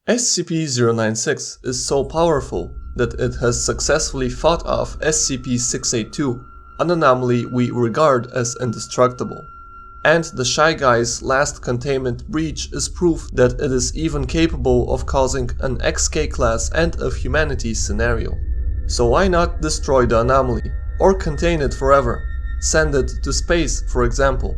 SCP-096 is so powerful that it has successfully fought off SCP-682, an anomaly we regard as indestructible. And the Shy Guy's last containment breach is proof that it is even capable of causing an XK class end of humanity scenario. So why not destroy the anomaly, or contain it forever, send it to space for example?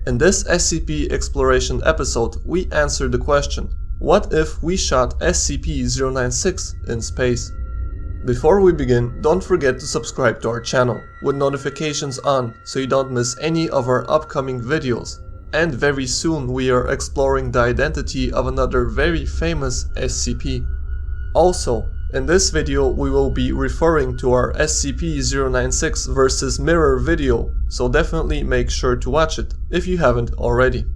In this SCP exploration episode we answer the question, what if we shot SCP-096 in space? Before we begin, don't forget to subscribe to our channel with notifications on so you don't miss any of our upcoming videos. And very soon we are exploring the identity of another very famous SCP. Also, in this video we will be referring to our SCP-096 vs Mirror video, so definitely make sure to watch it if you haven't already.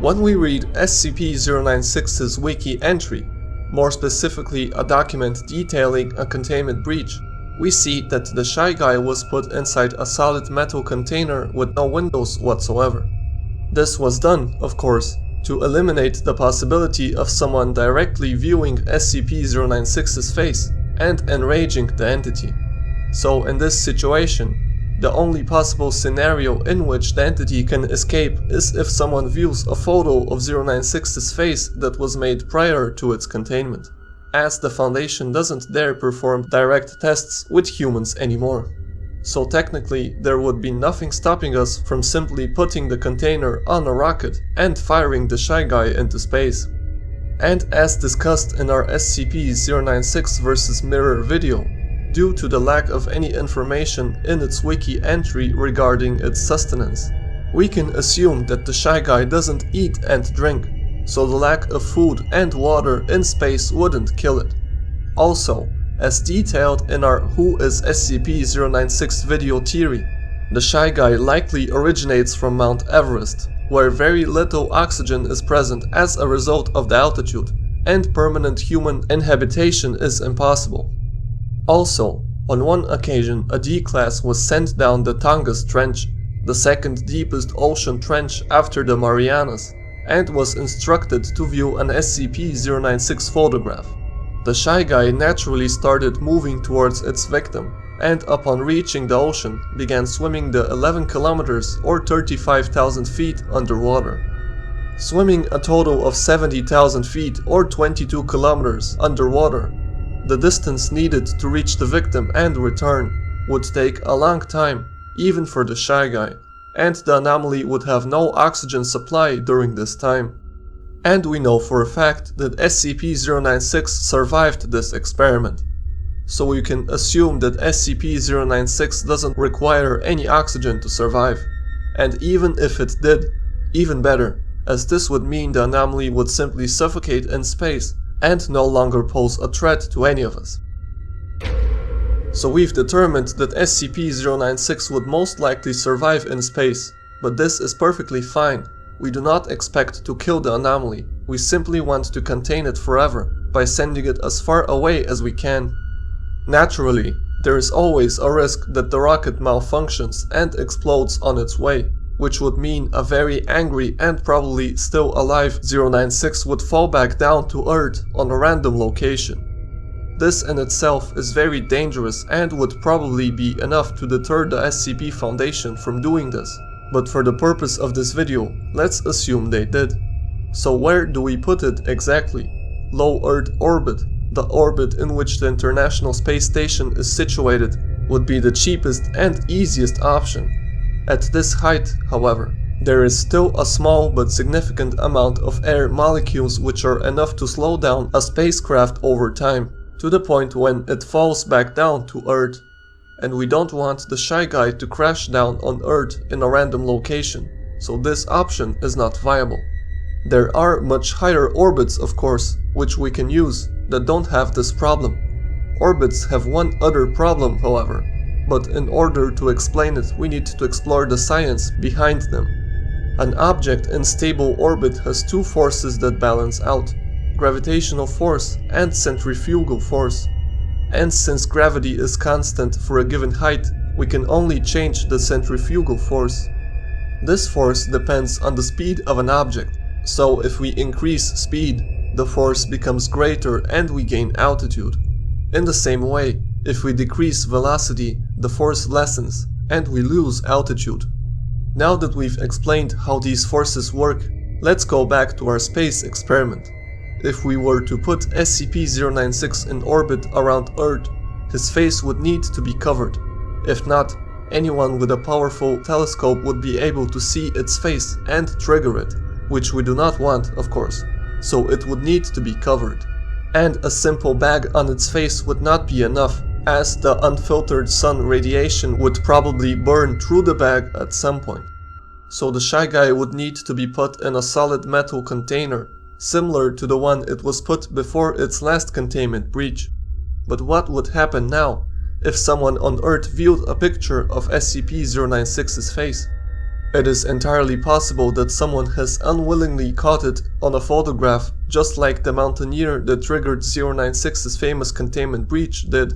When we read SCP-096's wiki entry, more specifically a document detailing a containment breach, we see that the Shy Guy was put inside a solid metal container with no windows whatsoever. This was done, of course, to eliminate the possibility of someone directly viewing SCP-096's face and enraging the entity. So in this situation, the only possible scenario in which the entity can escape is if someone views a photo of 096's face that was made prior to its containment, as the Foundation doesn't dare perform direct tests with humans anymore. So technically there would be nothing stopping us from simply putting the container on a rocket and firing the Shy Guy into space. And as discussed in our SCP-096 vs Mirror video, due to the lack of any information in its wiki entry regarding its sustenance, we can assume that the Shy Guy doesn't eat and drink, so the lack of food and water in space wouldn't kill it. Also, as detailed in our Who is SCP-096 video theory, the Shy Guy likely originates from Mount Everest, where very little oxygen is present as a result of the altitude, and permanent human inhabitation is impossible. Also, on one occasion a D-Class was sent down the Tongass Trench, the second deepest ocean trench after the Marianas, and was instructed to view an SCP-096 photograph. The Shy Guy naturally started moving towards its victim, and upon reaching the ocean began swimming the 11 kilometers or 35,000 feet underwater. Swimming a total of 70,000 feet or 22 kilometers underwater, the distance needed to reach the victim and return would take a long time, even for the Shy Guy, and the anomaly would have no oxygen supply during this time. And we know for a fact that SCP-096 survived this experiment. So we can assume that SCP-096 doesn't require any oxygen to survive. And even if it did, even better, as this would mean the anomaly would simply suffocate in space and no longer pose a threat to any of us. So we've determined that SCP-096 would most likely survive in space, but this is perfectly fine. We do not expect to kill the anomaly, we simply want to contain it forever by sending it as far away as we can. Naturally, there is always a risk that the rocket malfunctions and explodes on its way, which would mean a very angry and probably still alive 096 would fall back down to Earth on a random location. This in itself is very dangerous and would probably be enough to deter the SCP Foundation from doing this, but for the purpose of this video, let's assume they did. So where do we put it exactly? Low Earth orbit, the orbit in which the International Space Station is situated, would be the cheapest and easiest option. At this height, however, there is still a small but significant amount of air molecules which are enough to slow down a spacecraft over time, to the point when it falls back down to Earth. And we don't want the Shy Guy to crash down on Earth in a random location, so this option is not viable. There are much higher orbits, of course, which we can use, that don't have this problem. Orbits have one other problem, however. But in order to explain it, we need to explore the science behind them. An object in stable orbit has two forces that balance out: gravitational force and centrifugal force. And since gravity is constant for a given height, we can only change the centrifugal force. This force depends on the speed of an object, so if we increase speed, the force becomes greater and we gain altitude. In the same way, if we decrease velocity, the force lessens and we lose altitude. Now that we've explained how these forces work, let's go back to our space experiment. If we were to put SCP-096 in orbit around Earth, his face would need to be covered. If not, anyone with a powerful telescope would be able to see its face and trigger it, which we do not want, of course, so it would need to be covered. And a simple bag on its face would not be enough, as the unfiltered sun radiation would probably burn through the bag at some point. So the Shy Guy would need to be put in a solid metal container, similar to the one it was put before its last containment breach. But what would happen now if someone on Earth viewed a picture of SCP-096's face? It is entirely possible that someone has unwillingly caught it on a photograph, just like the mountaineer that triggered 096's famous containment breach did.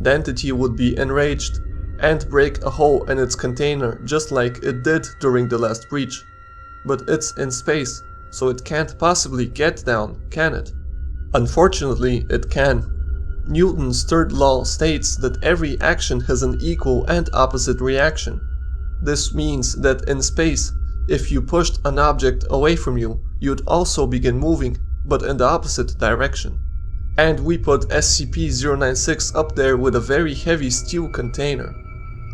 The entity would be enraged and break a hole in its container just like it did during the last breach. But it's in space, so it can't possibly get down, can it? Unfortunately, it can. Newton's third law states that every action has an equal and opposite reaction. This means that in space, if you pushed an object away from you, you'd also begin moving, but in the opposite direction. And we put SCP-096 up there with a very heavy steel container.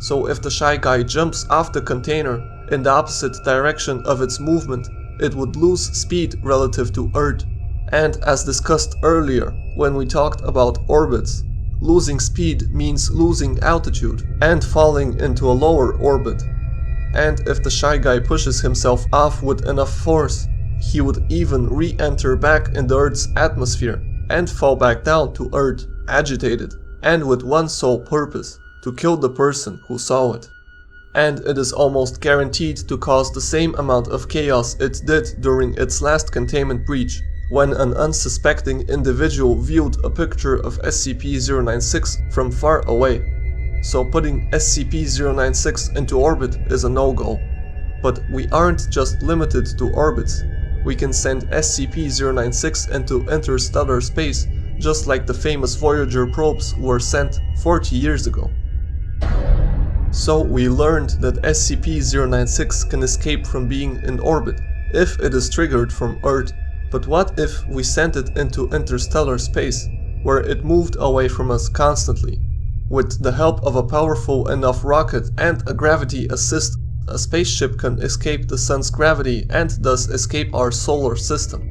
So if the Shy Guy jumps off the container in the opposite direction of its movement, it would lose speed relative to Earth. And as discussed earlier when we talked about orbits, losing speed means losing altitude and falling into a lower orbit. And if the Shy Guy pushes himself off with enough force, he would even re-enter back in the Earth's atmosphere and fall back down to Earth, agitated, and with one sole purpose, to kill the person who saw it. And it is almost guaranteed to cause the same amount of chaos it did during its last containment breach, when an unsuspecting individual viewed a picture of SCP-096 from far away. So putting SCP-096 into orbit is a no-go. But we aren't just limited to orbits. We can send SCP-096 into interstellar space, just like the famous Voyager probes were sent 40 years ago. So we learned that SCP-096 can escape from being in orbit if it is triggered from Earth. But what if we sent it into interstellar space, where it moved away from us constantly? With the help of a powerful enough rocket and a gravity assist, a spaceship can escape the sun's gravity and thus escape our solar system.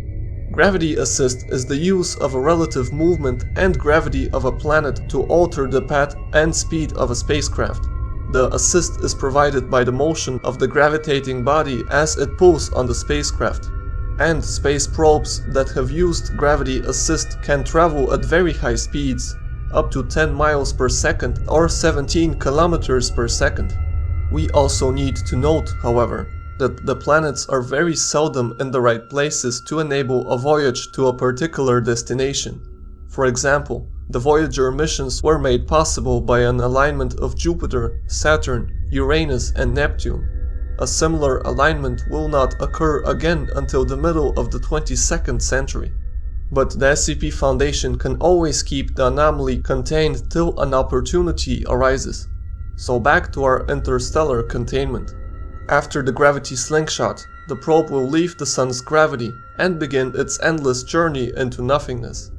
Gravity assist is the use of a relative movement and gravity of a planet to alter the path and speed of a spacecraft. The assist is provided by the motion of the gravitating body as it pulls on the spacecraft. And space probes that have used gravity assist can travel at very high speeds, up to 10 miles per second or 17 kilometers per second. We also need to note, however, that the planets are very seldom in the right places to enable a voyage to a particular destination. For example, the Voyager missions were made possible by an alignment of Jupiter, Saturn, Uranus and Neptune. A similar alignment will not occur again until the middle of the 22nd century. But the SCP Foundation can always keep the anomaly contained till an opportunity arises. So back to our interstellar containment. After the gravity slingshot, the probe will leave the sun's gravity and begin its endless journey into nothingness.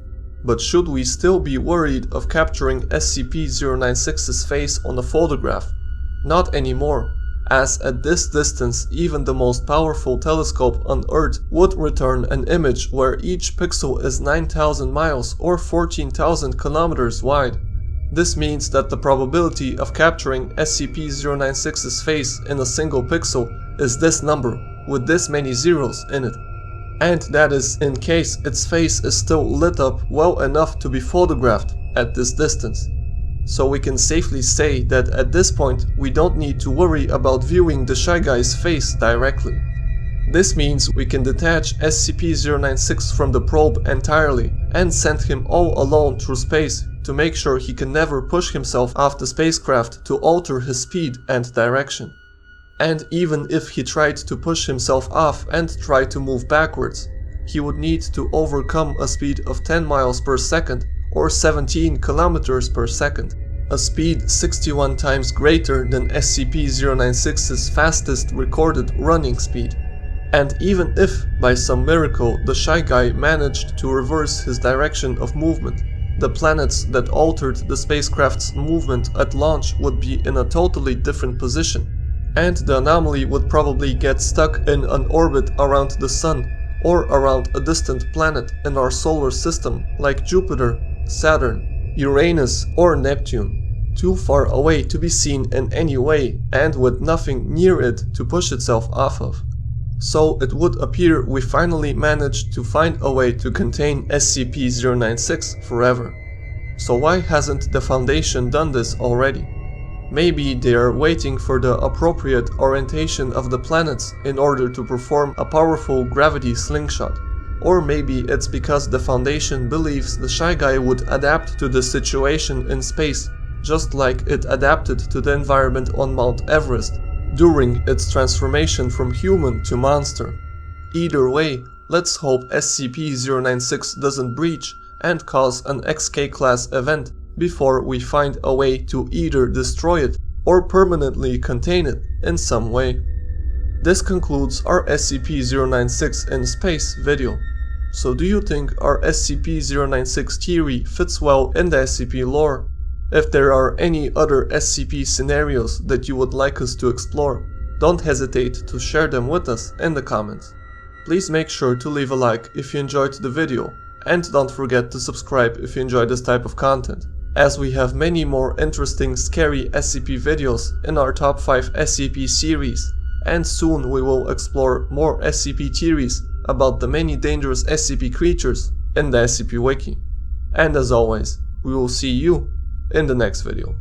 But should we still be worried of capturing SCP-096's face on a photograph? Not anymore, as at this distance even the most powerful telescope on Earth would return an image where each pixel is 9,000 miles or 14,000 kilometers wide. This means that the probability of capturing SCP-096's face in a single pixel is this number, with this many zeros in it. And that is in case its face is still lit up well enough to be photographed at this distance. So we can safely say that at this point we don't need to worry about viewing the Shy Guy's face directly. This means we can detach SCP-096 from the probe entirely and send him all alone through space to make sure he can never push himself off the spacecraft to alter his speed and direction. And even if he tried to push himself off and tried to move backwards, he would need to overcome a speed of 10 miles per second or 17 kilometers per second, a speed 61 times greater than SCP-096's fastest recorded running speed. And even if, by some miracle, the Shy Guy managed to reverse his direction of movement, the planets that altered the spacecraft's movement at launch would be in a totally different position, and the anomaly would probably get stuck in an orbit around the Sun or around a distant planet in our solar system like Jupiter, Saturn, Uranus or Neptune, too far away to be seen in any way and with nothing near it to push itself off of. So it would appear we finally managed to find a way to contain SCP-096 forever. So why hasn't the Foundation done this already? Maybe they are waiting for the appropriate orientation of the planets in order to perform a powerful gravity slingshot. Or maybe it's because the Foundation believes the Shy Guy would adapt to the situation in space, just like it adapted to the environment on Mount Everest during its transformation from human to monster. Either way, let's hope SCP-096 doesn't breach and cause an XK-class event before we find a way to either destroy it or permanently contain it in some way. This concludes our SCP-096 in space video. So do you think our SCP-096 theory fits well in the SCP lore? If there are any other SCP scenarios that you would like us to explore, don't hesitate to share them with us in the comments. Please make sure to leave a like if you enjoyed the video, and don't forget to subscribe if you enjoy this type of content, as we have many more interesting scary SCP videos in our top 5 SCP series, and soon we will explore more SCP theories about the many dangerous SCP creatures in the SCP Wiki. And as always, we will see you in the next video.